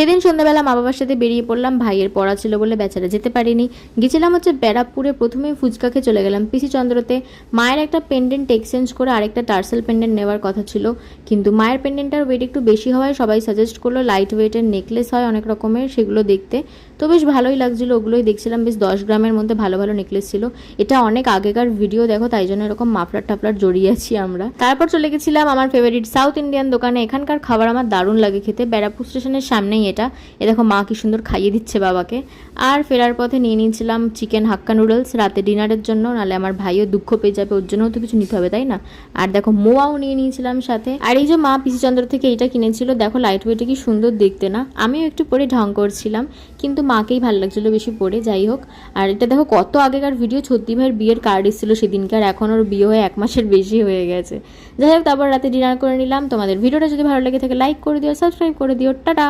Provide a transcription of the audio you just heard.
সেদিন সন্ধ্যাবেলা মা বাবার সাথে বেরিয়ে পড়লাম, ভাইয়ের পড়া ছিল বলে বেচারা যেতে পারিনি। গেছিলাম হচ্ছে ব্যারাকপুরে, প্রথমেই ফুচকা খেয়ে চলে গেলাম পিসি চন্দ্রতে। মায়ের একটা পেন্ডেন্ট এক্সচেঞ্জ করে আরেকটা টার্সেল পেন্ডেন্ট নেওয়ার কথা ছিল, কিন্তু মায়ের পেন্ডেন্টটার ওয়েট একটু বেশি হওয়ায় সবাই সাজেস্ট করলো লাইট ওয়েটের নেকলেস হয় অনেক রকমের, সেগুলো দেখতে। তো বেশ ভালোই লাগছিলো, ওগুলোই দেখছিলাম। বেশ 10 গ্রামের মধ্যে ভালো ভালো নেকলেস ছিল। এটা অনেক আগেকার ভিডিও দেখো, তাই জন্য এরকম মাফলার টাফলার জড়িয়ে আছি আমরা। তারপর চলে গেছিলাম আমার ফেভারিট সাউথ ইন্ডিয়ান দোকানে। এখানকার খাবার আমার দারুণ লাগে খেতে, ব্যারাকপুর স্টেশনের সামনেই এটা। এ দেখো মা কি সুন্দর খাইয়ে দিচ্ছে বাবাকে। আর ফেরার পথে নিয়ে নিয়েছিলাম চিকেন হাক্কা নুডলস রাতে ডিনারের জন্য, নাহলে আমার ভাইও দুঃখ পেয়ে যাবে, ওর জন্যও তো কিছু নিতে হবে তাই না। আর দেখো মোয়াও নিয়ে নিয়েছিলাম সাথে। আর এই যে মা পিসিচন্দ্র থেকে এইটা কিনেছিল, দেখো লাইট ওয়েটে কি সুন্দর দেখতে না। আমিও একটু পরে ঢং করছিলাম, কিন্তু মাকেই ভালো লাগছিলো বেশি পরে, যাই হোক। আর এটা দেখো কত আগেকার ভিডিও, ছত্তি ভাইয়ের বিয়ের কার্ড এসেছিল সেদিনকার, এখন ওর বিয়ে হয়ে 1 মাসের বেশি হয়ে গেছে। যাই হোক, তারপর রাতে ডিনার করে নিলাম। তোমাদের ভিডিওটা যদি ভালো লেগে থাকে লাইক করে দিও, সাবস্ক্রাইব করে দিও, টাটা।